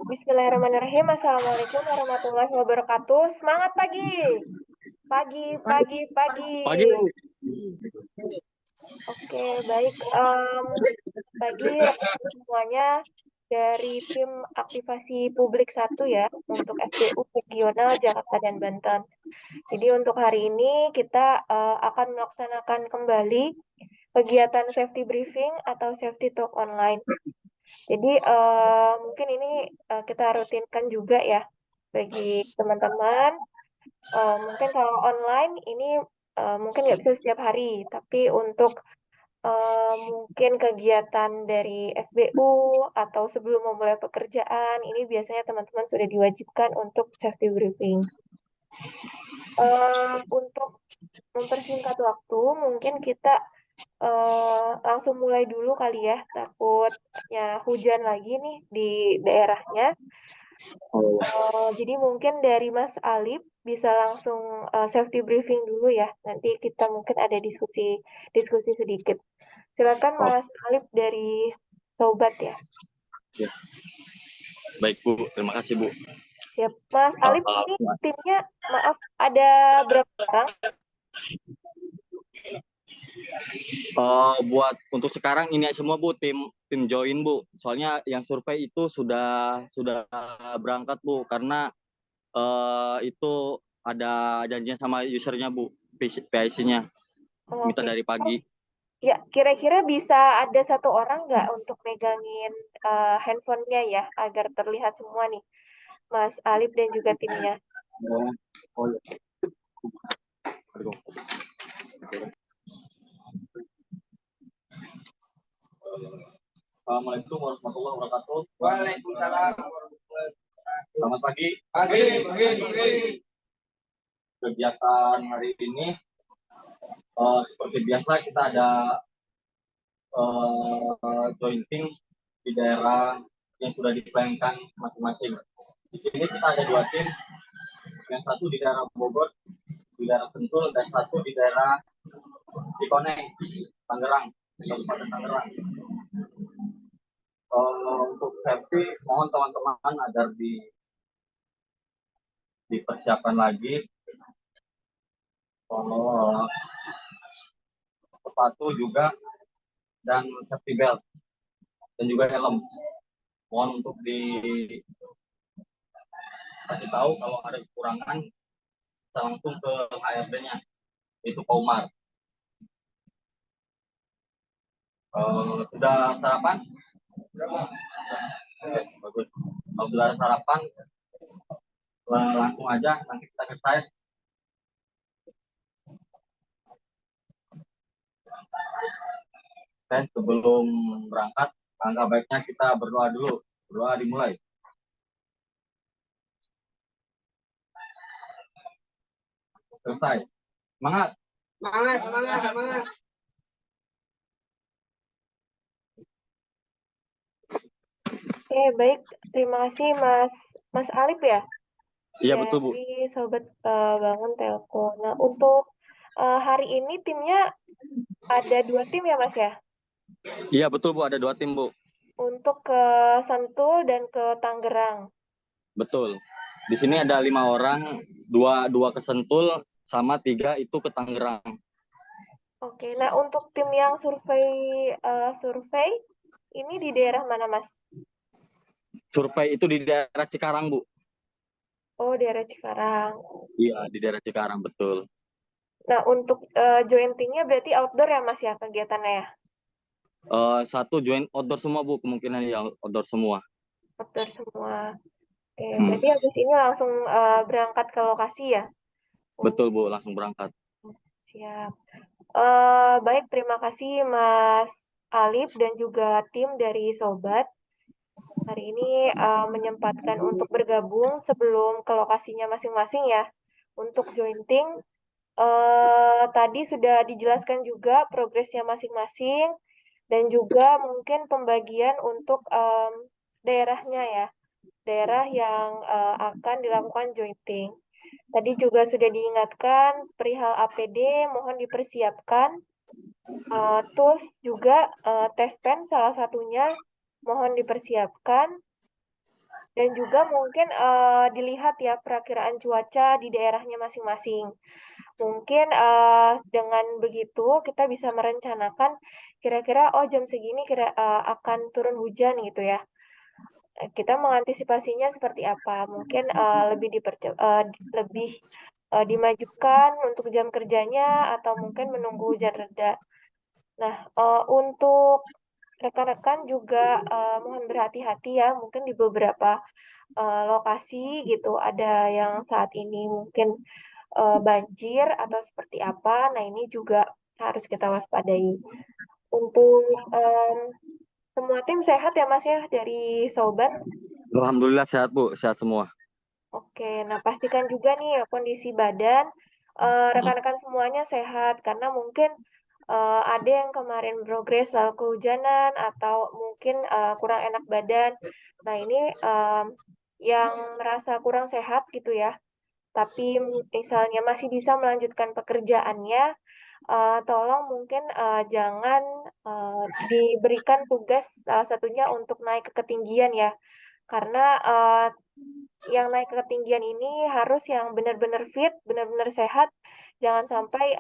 Bismillahirrahmanirrahim. Assalamualaikum warahmatullahi wabarakatuh. Semangat pagi. Pagi, pagi, pagi. Pagi. Oke, baik. Pagi rekan semuanya dari tim aktivasi publik 1 ya, untuk SBU regional Jakarta dan Banten. Jadi untuk hari ini kita akan melaksanakan kembali kegiatan safety briefing atau safety talk online. Jadi mungkin ini kita rutinkan juga ya bagi teman-teman. Mungkin kalau online ini mungkin nggak bisa setiap hari, tapi untuk mungkin kegiatan dari SBU atau sebelum memulai pekerjaan ini biasanya teman-teman sudah diwajibkan untuk safety briefing. Untuk mempersingkat waktu, mungkin kita langsung mulai dulu kali ya, takutnya hujan lagi nih di daerahnya. Jadi mungkin dari Mas Alip bisa langsung safety briefing dulu ya. Nanti kita mungkin ada diskusi sedikit. Silakan Mas Alip dari Sobat ya. Ya. Baik Bu, terima kasih Bu. Siap. Mas Alip ini timnya, maaf, ada berapa orang? Buat untuk sekarang ini semua Bu, tim join Bu. Soalnya yang survei itu sudah berangkat Bu, karena itu ada janjian sama usernya Bu, PIC-nya. Minta dari pagi. Ya, kira-kira bisa ada 1 orang nggak untuk megangin handphonenya ya, agar terlihat semua nih, Mas Alip dan juga timnya. Assalamualaikum warahmatullahi wabarakatuh. Waalaikumsalam. Selamat pagi. Kegiatan hari ini seperti biasa kita ada jointing di daerah yang sudah diplankan masing-masing. Di sini kita ada 2 tim, yang satu di daerah Bogor, di daerah Sentul, dan satu di daerah Cikoneng, Tangerang, Kabupaten Tangerang. Untuk safety, mohon teman-teman agar dipersiapkan lagi sepatu juga dan safety belt dan juga helm. Mohon untuk dikasih tahu kalau ada kekurangan bisa langsung ke HRD-nya, itu Pak Umar. Sudah sarapan? Bagus. Kalau sudah sarapan, langsung aja nanti kita ke site. Dan sebelum berangkat, angka baiknya kita berdoa dulu. Berdoa dimulai. Selesai. Semangat. Semangat. Oke, baik. Terima kasih Mas Alip ya. Iya betul Bu. Dari Sobat Bangun Telko. Nah, untuk hari ini timnya ada 2 tim ya Mas ya? Iya betul Bu, ada 2 tim Bu. Untuk ke Sentul dan ke Tangerang. Betul. Di sini ada 5 orang, dua ke Sentul, sama 3 itu ke Tangerang. Oke, nah untuk tim yang survei ini di daerah mana Mas? Survei itu di daerah Cikarang Bu. Oh, daerah Cikarang. Iya, di daerah Cikarang, betul. Nah, untuk jointingnya berarti outdoor ya Mas ya kegiatannya ya? Satu join outdoor semua Bu, kemungkinan ya outdoor semua. Outdoor semua. Oke, berarti habis ini langsung berangkat ke lokasi ya? Betul Bu, langsung berangkat. Siap. Baik, terima kasih Mas Alip dan juga tim dari Sobat. Hari ini menyempatkan untuk bergabung sebelum ke lokasinya masing-masing ya. Untuk jointing, tadi sudah dijelaskan juga progresnya masing-masing dan juga mungkin pembagian untuk daerahnya ya. Daerah yang akan dilakukan jointing. Tadi juga sudah diingatkan perihal APD mohon dipersiapkan. Tools juga tes pen salah satunya mohon dipersiapkan. Dan juga mungkin dilihat ya perakiraan cuaca di daerahnya masing-masing. Mungkin dengan begitu kita bisa merencanakan kira-kira oh jam segini akan turun hujan gitu ya. Kita mengantisipasinya seperti apa? Mungkin lebih dimajukan untuk jam kerjanya atau mungkin menunggu hujan reda. Nah, untuk rekan-rekan juga mohon berhati-hati ya, mungkin di beberapa lokasi gitu ada yang saat ini mungkin banjir atau seperti apa. Nah, ini juga harus kita waspadai. Untuk semua tim sehat ya Mas ya dari Sobat. Alhamdulillah sehat Bu, sehat semua. Oke, nah pastikan juga nih ya kondisi badan rekan-rekan semuanya sehat karena mungkin ada yang kemarin progres lalu kehujanan atau mungkin kurang enak badan. Nah, ini yang merasa kurang sehat gitu ya, tapi misalnya masih bisa melanjutkan pekerjaannya, tolong mungkin jangan diberikan tugas salah satunya untuk naik ke ketinggian ya. Karena yang naik ke ketinggian ini harus yang benar-benar fit, benar-benar sehat, jangan sampai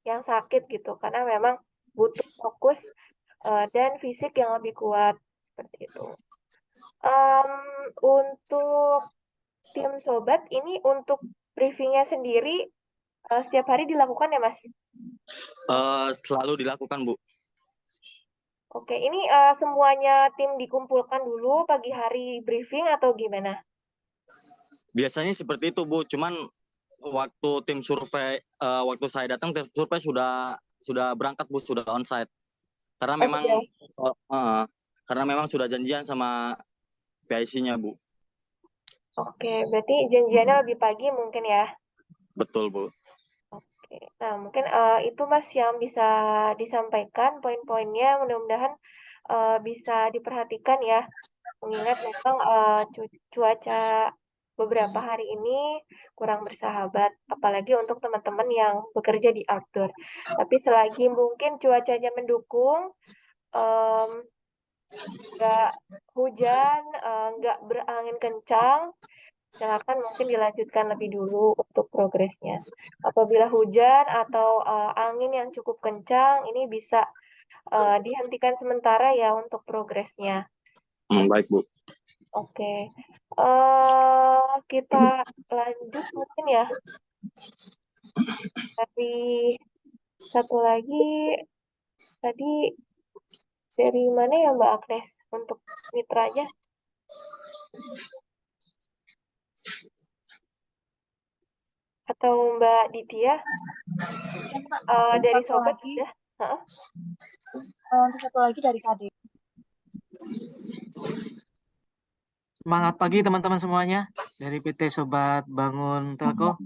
yang sakit gitu. Karena memang butuh fokus dan fisik yang lebih kuat seperti itu. Em, untuk tim sobat ini untuk briefingnya sendiri setiap hari dilakukan ya Mas? Selalu dilakukan Bu. Oke, ini semuanya tim dikumpulkan dulu pagi hari briefing atau gimana? Biasanya seperti itu Bu, cuman waktu tim survei, waktu saya datang tim survei sudah berangkat Bu, sudah onsite. Karena Oh memang sudah. karena memang sudah janjian sama PIC-nya Bu. Oke, berarti janjiannya lebih pagi mungkin ya. Betul Bu. Oke, nah mungkin itu Mas yang bisa disampaikan poin-poinnya. Mudah-mudahan bisa diperhatikan ya. Mengingat memang cuaca beberapa hari ini kurang bersahabat, apalagi untuk teman-teman yang bekerja di outdoor. Tapi selagi mungkin cuacanya mendukung, em, nggak hujan, nggak berangin kencang, silakan mungkin dilanjutkan lebih dulu untuk progresnya. Apabila hujan atau angin yang cukup kencang, ini bisa dihentikan sementara ya untuk progresnya. Baik Bu. Oke, kita lanjut mungkin ya dari satu lagi tadi dari mana ya Mbak Agnes untuk mitranya atau Mbak Ditya Untuk dari satu Sobat lagi, sudah? Heeh. untuk satu lagi dari KD. Semangat pagi teman-teman semuanya dari PT Sobat Bangun Telco.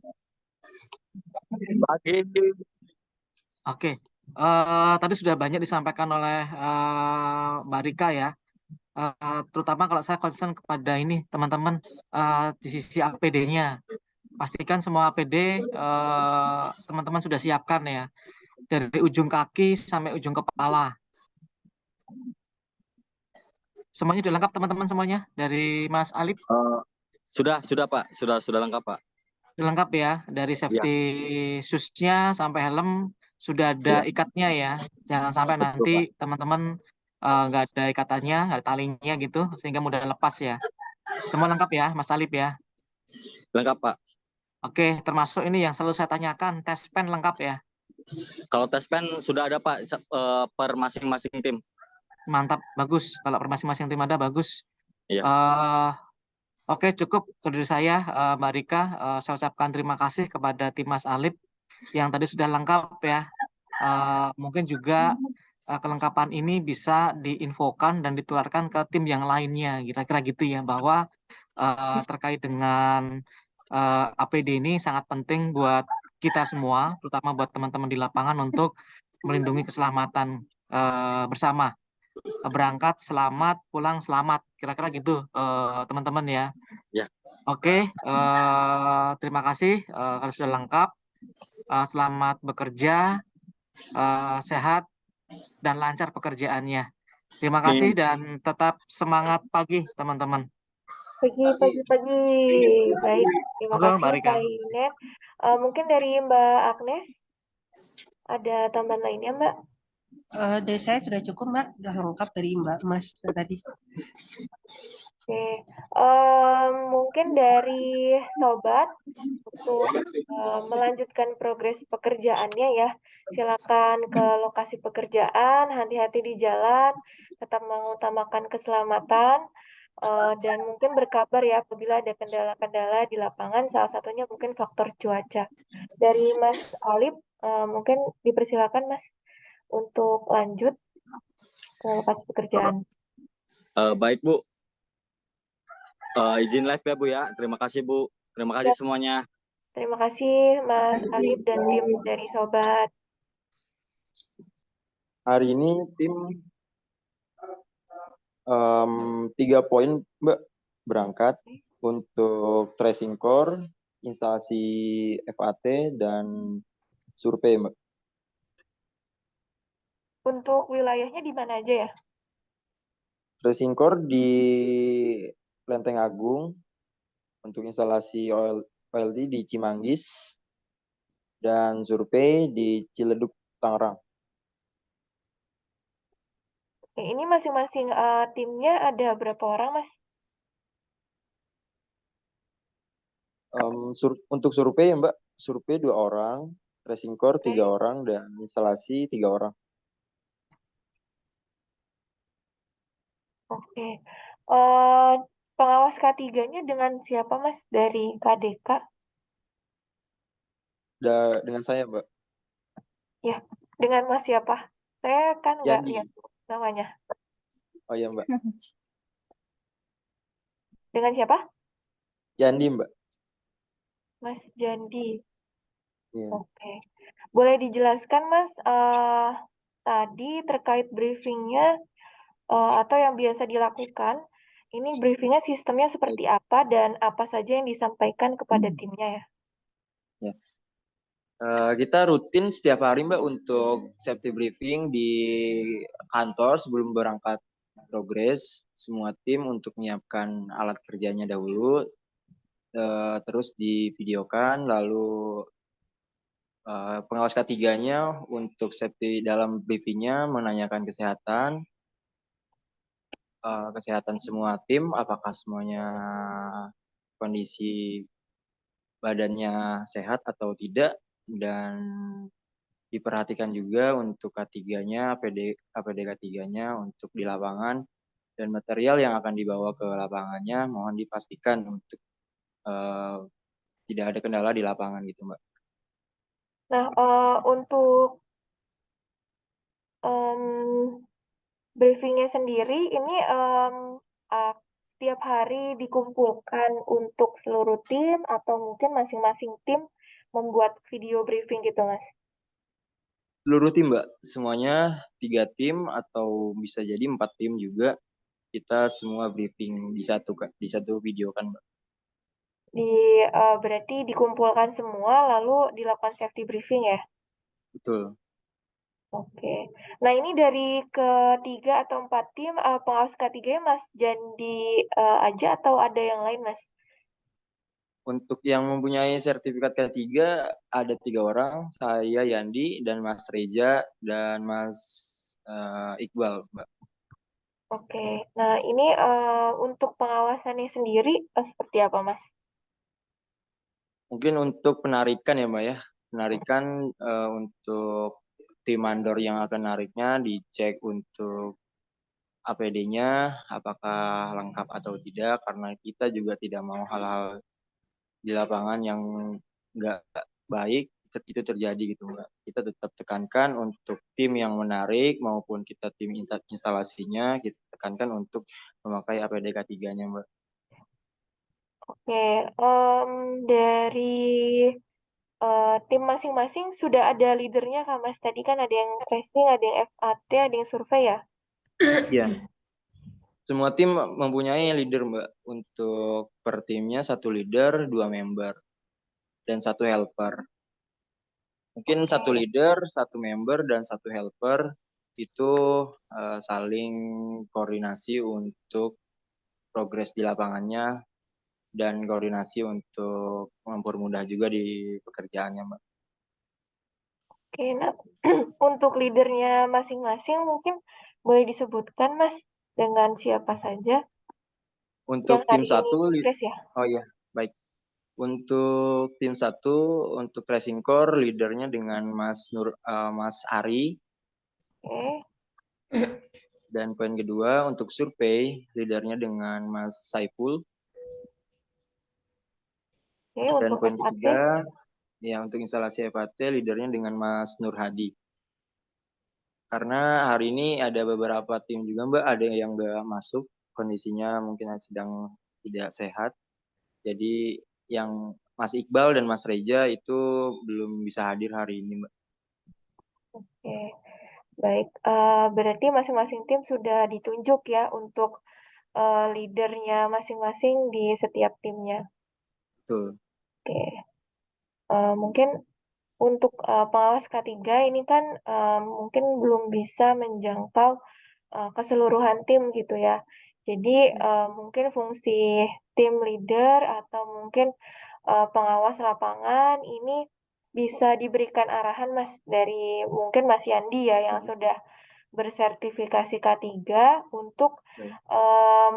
Pagi. Oke, tadi sudah banyak disampaikan oleh Mbak Rika ya. Terutama kalau saya concern kepada ini teman-teman di sisi APD-nya. Pastikan semua APD teman-teman sudah siapkan ya. Dari ujung kaki sampai ujung kepala. Semuanya sudah lengkap teman-teman semuanya dari Mas Alip. Sudah Pak, sudah lengkap Pak. Sudah lengkap ya, dari Ya, safety shoes-nya sampai helm sudah ada ya, ikatnya ya. Jangan sampai betul nanti Pak. teman-teman nggak ada ikatannya, nggak ada talinya gitu, sehingga mudah lepas ya. Semua lengkap ya, Mas Alip ya. Lengkap Pak. Oke, termasuk ini yang selalu saya tanyakan, tes pen lengkap ya. Kalau tes pen sudah ada Pak per masing-masing tim. Mantap, bagus. Kalau per masing-masing tim ada, bagus. Iya. Oke, cukup dari saya, Mbak Rika. Saya ucapkan terima kasih kepada tim Mas Alip yang tadi sudah lengkap ya. Mungkin juga kelengkapan ini bisa diinfokan dan ditularkan ke tim yang lainnya, kira-kira gitu ya, bahwa terkait dengan APD ini sangat penting buat kita semua, terutama buat teman-teman di lapangan untuk melindungi keselamatan bersama. Berangkat selamat, pulang selamat, kira-kira gitu teman-teman ya. Ya. Oke, terima kasih kalau sudah lengkap. Selamat bekerja, sehat dan lancar pekerjaannya. Terima kasih dan tetap semangat pagi teman-teman. Pagi. Baik, terima Oke, kasih Mbak Rika. Kak Inet. Mungkin dari Mbak Agnes, ada tambahan lainnya Mbak? Dari saya sudah cukup, Mbak. Sudah lengkap dari Mbak Mas tadi. Oke, mungkin dari Sobat, untuk melanjutkan progres pekerjaannya ya, silakan ke lokasi pekerjaan, hati-hati di jalan, tetap mengutamakan keselamatan, dan mungkin berkabar ya apabila ada kendala-kendala di lapangan, salah satunya mungkin faktor cuaca. Dari Mas Alip, mungkin dipersilakan Mas untuk lanjut ke lokasi pekerjaan. Baik Bu, izin live ya Bu ya. Terima kasih Bu. Terima kasih semuanya. Terima kasih Mas Alip dan tim dari Sobat. Hari ini tim 3 poin Mbak berangkat untuk tracing core, instalasi FAT, dan survei Mbak. Untuk wilayahnya di mana aja ya? Tracing core di Lenteng Agung, untuk instalasi OLD di Cimanggis, dan survei di Ciledug, Tangerang. Oke, ini masing-masing timnya ada berapa orang, Mas? Untuk survei Mbak, survei 2 orang, tracing core 3 Oke. orang, dan instalasi 3 orang. Oke. Pengawas K3-nya dengan siapa, Mas? Dari KDK? Dengan saya Mbak. Ya, dengan Mas siapa? Saya kan nggak Yandi. lihat namanya. Oh iya Mbak. Dengan siapa? Yandi Mbak. Mas Jandi. Iya. Oke. Boleh dijelaskan, Mas, tadi terkait briefingnya atau yang biasa dilakukan, ini briefingnya sistemnya seperti apa dan apa saja yang disampaikan kepada timnya ya? Ya. Kita rutin setiap hari Mbak untuk safety briefing di kantor sebelum berangkat progres, semua tim untuk menyiapkan alat kerjanya dahulu, terus divideokan, lalu pengawas K3-nya untuk safety dalam briefingnya menanyakan kesehatan semua tim, apakah semuanya kondisi badannya sehat atau tidak, dan diperhatikan juga untuk K3-nya, APD K3-nya untuk di lapangan, dan material yang akan dibawa ke lapangannya mohon dipastikan untuk tidak ada kendala di lapangan gitu Mbak. Nah, untuk briefingnya sendiri ini setiap hari dikumpulkan untuk seluruh tim atau mungkin masing-masing tim membuat video briefing gitu, Mas? Seluruh tim Mbak, semuanya 3 tim atau bisa jadi 4 tim juga, kita semua briefing di satu video kan Mbak. Berarti dikumpulkan semua lalu dilakukan safety briefing ya? Betul. Oke. Nah, ini dari ketiga atau 4 tim, pengawas K3-nya Mas Jandi aja atau ada yang lain, Mas? Untuk yang mempunyai sertifikat K3 ada 3 orang, saya Yandi dan Mas Reja dan Mas Iqbal Mbak. Oke. Nah, ini untuk pengawasannya sendiri seperti apa, Mas? Mungkin untuk penarikan ya Mbak ya, penarikan untuk tim mandor yang akan nariknya dicek untuk APD-nya apakah lengkap atau tidak, karena kita juga tidak mau hal-hal di lapangan yang nggak baik itu terjadi gitu Mbak. Kita tetap tekankan untuk tim yang menarik maupun kita tim instalasinya, kita tekankan untuk memakai APD K3-nya Mbak. Oke. Dari tim masing-masing sudah ada leadernya Kak Mas? Tadi kan ada yang tracing, ada yang FAT, ada yang survei ya? Iya. Semua tim mempunyai leader Mbak. Untuk per timnya 1 leader, 2 member, dan 1 helper. Mungkin 1 leader, 1 member, dan 1 helper itu saling koordinasi untuk progres di lapangannya dan koordinasi untuk mempermudah juga di pekerjaannya, Mbak. Oke, nah untuk leadernya masing-masing mungkin boleh disebutkan Mas dengan siapa saja yang Untuk tim hari ini 1, progres ya? oh iya, baik. Untuk tim 1, untuk racing core leadernya dengan Mas Ari. Oke, Dan poin kedua, untuk survei leadernya dengan Mas Saiful. oke, Dan untuk poin FAT. ketiga, ya untuk instalasi FAT leadernya dengan Mas Nur Hadi. Karena hari ini ada beberapa tim juga, Mbak, ada yang nggak masuk, kondisinya mungkin sedang tidak sehat. Jadi yang Mas Iqbal dan Mas Reja itu belum bisa hadir hari ini, Mbak. Oke, baik. Berarti masing-masing tim sudah ditunjuk ya untuk leadernya masing-masing di setiap timnya. Betul. Oke, mungkin untuk pengawas K3 ini kan mungkin belum bisa menjangkau keseluruhan tim gitu ya. Jadi mungkin fungsi tim leader atau mungkin pengawas lapangan ini bisa diberikan arahan Mas dari mungkin Mas Yandi ya yang sudah bersertifikasi K3 untuk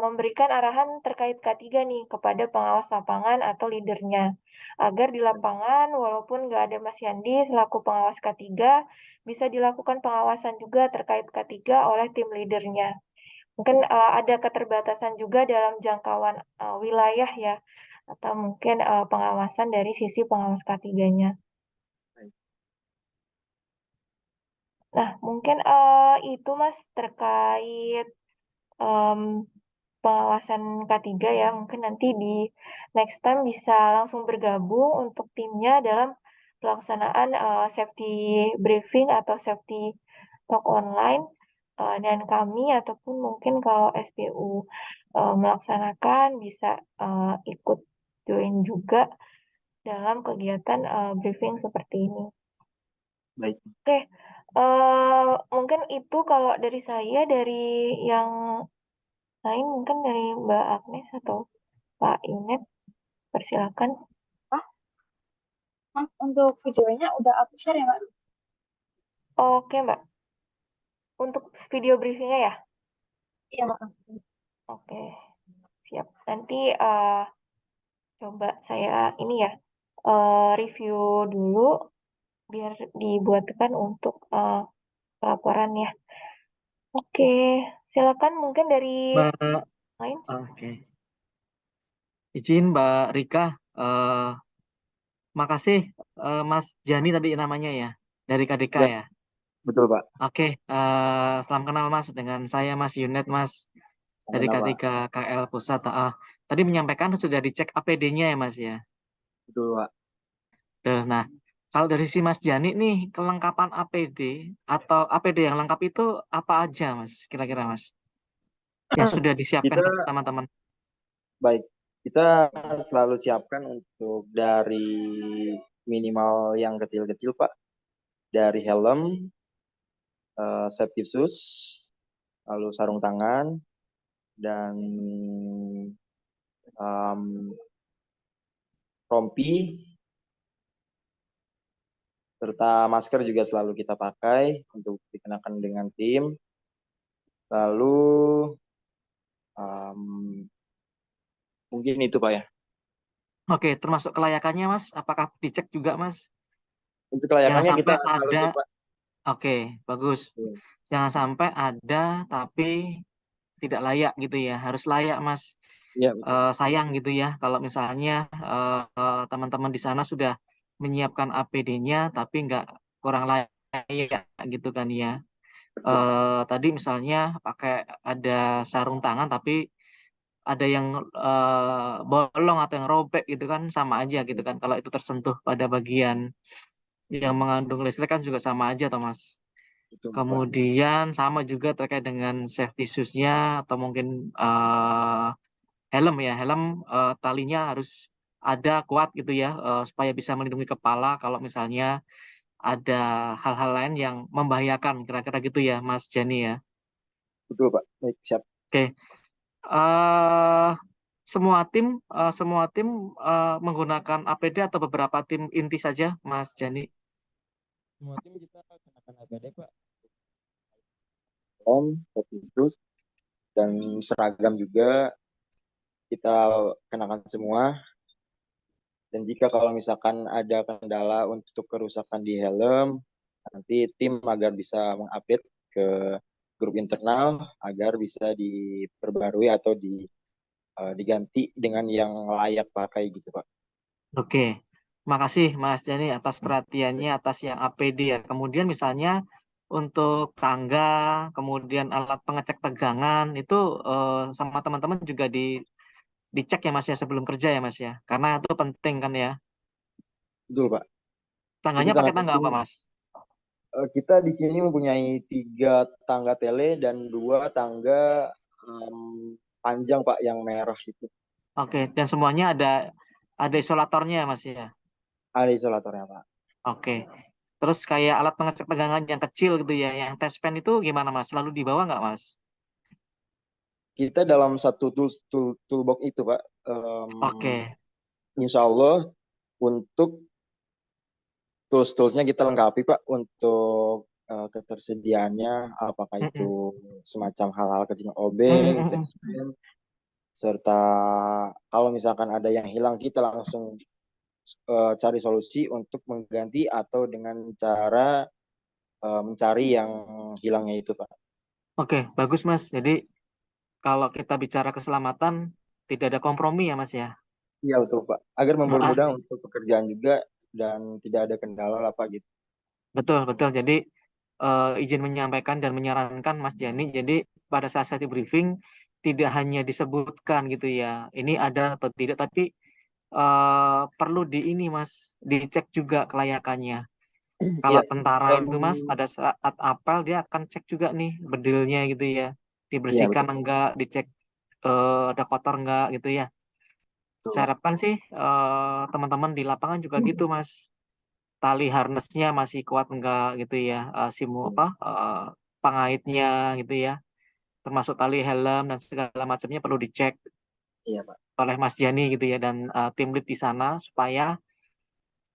memberikan arahan terkait K3 nih kepada pengawas lapangan atau leadernya. Agar di lapangan walaupun nggak ada Mas Yandi selaku pengawas K3 bisa dilakukan pengawasan juga terkait K3 oleh tim leadernya. Mungkin ada keterbatasan juga dalam jangkauan wilayah ya atau mungkin pengawasan dari sisi pengawas K3-nya. Nah, mungkin itu Mas terkait em, pengawasan K3 ya. Mungkin nanti di next time bisa langsung bergabung untuk timnya dalam pelaksanaan safety briefing atau safety talk online. Dan kami ataupun mungkin kalau SPU melaksanakan bisa ikut join juga dalam kegiatan briefing seperti ini. Baik. Oke, mungkin itu kalau dari saya, dari yang lain mungkin dari Mbak Agnes atau Pak Inet, persilakan. Mas, untuk videonya udah aku share ya, Mbak? Oke Mbak, untuk video briefingnya ya? Iya, Mbak. Oke, siap. Nanti coba saya ini ya, review dulu biar dibuatkan untuk laporannya. Oke, silakan mungkin dari Mbak, lain. oke. Izin Mbak Rika, makasih Mas Jani tadi namanya ya, dari KDK Ya, ya. betul, Pak. Oke, salam kenal Mas dengan saya Mas Yunet Mas dari Sama-sama, Pak. K3 KL Pusat. Tadi menyampaikan sudah dicek APD-nya ya Mas ya. Betul, Pak. Tuh, nah, kalau dari si Mas Jani nih kelengkapan APD atau APD yang lengkap itu apa aja Mas? Kira-kira Mas yang sudah disiapkan Kita, ke teman-teman. baik, kita selalu siapkan untuk dari minimal yang kecil-kecil, Pak. Dari helm, safety shoes, lalu sarung tangan, dan rompi, serta masker juga selalu kita pakai untuk dikenakan dengan tim. Lalu mungkin itu, Pak, ya. Oke, termasuk kelayakannya Mas, apakah dicek juga Mas? Untuk Jangan kelayakannya kita sampai selalu ada, cek, Pak. oke, bagus. Jangan sampai ada tapi tidak layak gitu ya, harus layak Mas. Iya, betul. Sayang gitu ya kalau misalnya teman-teman di sana sudah menyiapkan APD-nya tapi nggak kurang layak gitu kan ya. Tadi misalnya pakai ada sarung tangan tapi ada yang bolong atau yang robek gitu kan sama aja gitu kan. Kalau itu tersentuh pada bagian yang mengandung listrik kan juga sama aja Thomas. Betul, Pak. Kemudian sama juga terkait dengan safety shoes-nya atau mungkin helm ya, helm talinya harus ada kuat gitu ya, supaya bisa melindungi kepala kalau misalnya ada hal-hal lain yang membahayakan, kira-kira gitu ya, Mas Jani ya. Betul, Pak. Baik, siap. Oke, eh semua tim menggunakan APD atau beberapa tim inti saja, Mas Jani? Semua tim kita kenakan APD, Pak. Terus dan seragam juga kita kenakan semua. Dan jika kalau misalkan ada kendala untuk kerusakan di helm, nanti tim agar bisa mengupdate ke grup internal agar bisa diperbarui atau diganti dengan yang layak pakai gitu, Pak. Oke, makasih Mas Jani atas perhatiannya atas yang APD ya. Kemudian misalnya untuk tangga, kemudian alat pengecek tegangan itu sama teman-teman juga dicek ya Mas ya sebelum kerja ya Mas ya. Karena itu penting kan ya. Betul, Pak. Itu Tangganya pakai sangat tangga penting. apa Mas? Kita di sini mempunyai 3 tangga tele dan 2 tangga panjang, Pak, yang merah itu. Oke, dan semuanya ada isolatornya ya Mas ya. Ada isolatornya, Pak. Oke. Terus kayak alat pengecek tegangan yang kecil gitu ya, yang test pen itu gimana Mas? Selalu dibawa nggak Mas? Kita dalam satu toolbox itu, Pak, Oke. insya Allah untuk tools-toolsnya kita lengkapi, Pak, untuk ketersediaannya, apakah Mm-mm. itu semacam hal-hal kecil OB, Mm-mm. tespen, serta kalau misalkan ada yang hilang kita langsung cari solusi untuk mengganti atau dengan cara mencari yang hilangnya itu, Pak. Oke, bagus Mas. Jadi kalau kita bicara keselamatan, tidak ada kompromi ya Mas ya. Iya, betul, Pak. Agar Ah, mempermudah untuk pekerjaan juga dan tidak ada kendala lah, Pak, gitu. betul, betul. Jadi izin menyampaikan dan menyarankan Mas Jani. Jadi pada saat saya di briefing tidak hanya disebutkan gitu ya, ini ada atau tidak, tapi perlu di ini Mas, dicek juga kelayakannya. Kalau Iya. tentara itu Mas, Em, pada saat apel dia akan cek juga nih bedilnya gitu ya, iya, dibersihkan betul. enggak, dicek ada kotor enggak gitu ya. Betul, Saya Pak. harapkan sih teman-teman di lapangan juga gitu Mas. Tali harnessnya masih kuat enggak gitu ya, simu apa pengaitnya gitu ya, termasuk tali helm dan segala macamnya perlu dicek Iya, Pak. oleh Mas Jani gitu ya dan tim lead di sana supaya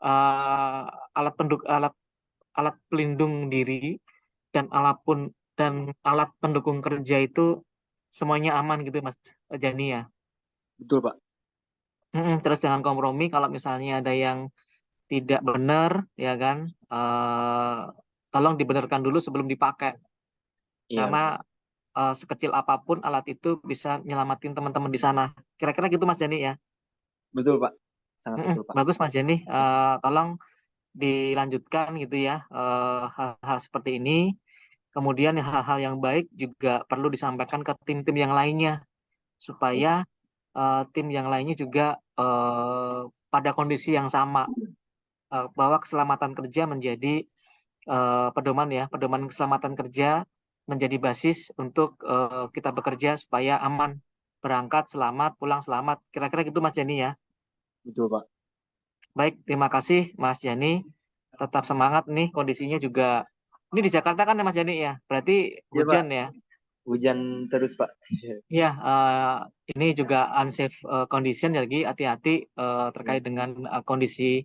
eh, alat alat pelindung diri dan dan alat pendukung kerja itu semuanya aman gitu Mas Jani ya. Betul, Pak. Terus jangan kompromi kalau misalnya ada yang tidak benar ya kan, eh tolong dibenarkan dulu sebelum dipakai Iya, karena betul. sekecil apapun alat itu bisa nyelamatin teman-teman di sana. Kira-kira gitu Mas Jani ya. Betul, Pak. Sangat betul, Pak. Bagus Mas Jani. Tolong dilanjutkan gitu ya hal-hal seperti ini. Kemudian hal-hal yang baik juga perlu disampaikan ke tim-tim yang lainnya supaya tim yang lainnya juga pada kondisi yang sama bahwa keselamatan kerja menjadi pedoman ya, pedoman keselamatan kerja menjadi basis untuk kita bekerja supaya aman, berangkat selamat, pulang selamat. Kira-kira gitu Mas Jani ya. Betul, Pak. Baik, terima kasih Mas Jani. Tetap semangat nih kondisinya juga. Ini di Jakarta kan ya Mas Jani ya. Berarti Iya, Pak. hujan ya. Hujan terus, Pak. Iya, ini juga unsafe condition lagi. Hati-hati Iya. terkait dengan kondisi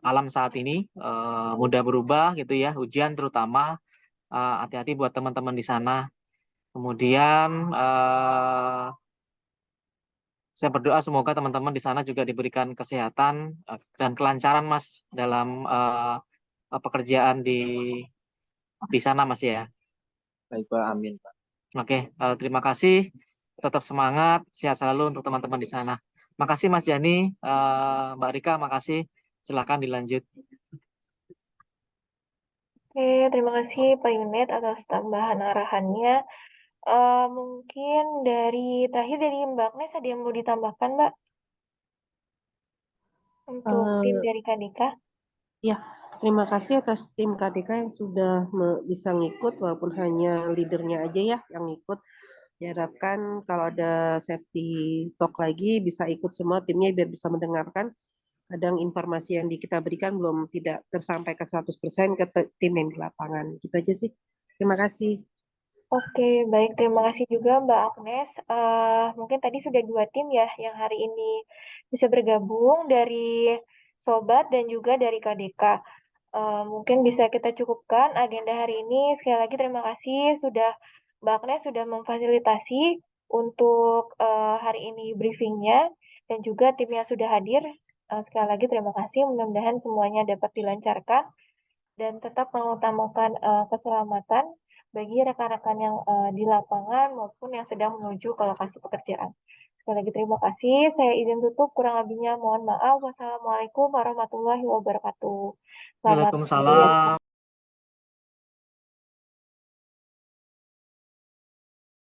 alam saat ini mudah berubah gitu ya. Hujan terutama. Hati-hati buat teman-teman di sana. Kemudian saya berdoa semoga teman-teman di sana juga diberikan kesehatan dan kelancaran Mas dalam pekerjaan di sana Mas ya. Baik, Pak. Amin, Pak. Oke, terima kasih. Tetap semangat, sehat selalu untuk teman-teman di sana. Makasih Mas Yani, Mbak Rika, makasih. Silakan dilanjut. Oke, terima kasih Pak Yunet atas tambahan arahannya. Mungkin terakhir dari Mbak Agnes ada yang mau ditambahkan, Mbak, untuk tim Eh, dari Kadika? ya, terima kasih atas tim KDK yang sudah bisa ngikut walaupun hanya leadernya aja ya yang ngikut. Diharapkan kalau ada safety talk lagi bisa ikut semua timnya biar bisa mendengarkan. Kadang informasi yang kita berikan belum tidak tersampaikan 100% ke tim yang di lapangan. Gitu aja sih. Terima kasih. Oke, baik. Terima kasih juga Mbak Agnes. Mungkin tadi sudah 2 tim ya yang hari ini bisa bergabung dari Sobat dan juga dari KDK. Mungkin bisa kita cukupkan agenda hari ini. Sekali lagi terima kasih sudah Mbak Agnes sudah memfasilitasi untuk hari ini briefingnya dan juga tim yang sudah hadir. Sekali lagi terima kasih. Mudah-mudahan semuanya dapat dilancarkan dan tetap mengutamakan keselamatan bagi rekan-rekan yang di lapangan maupun yang sedang menuju ke lokasi pekerjaan. Sekali lagi terima kasih. Saya izin tutup. Kurang lebihnya mohon maaf. Wassalamualaikum warahmatullahi wabarakatuh. Selamat siang. Waalaikumsalam.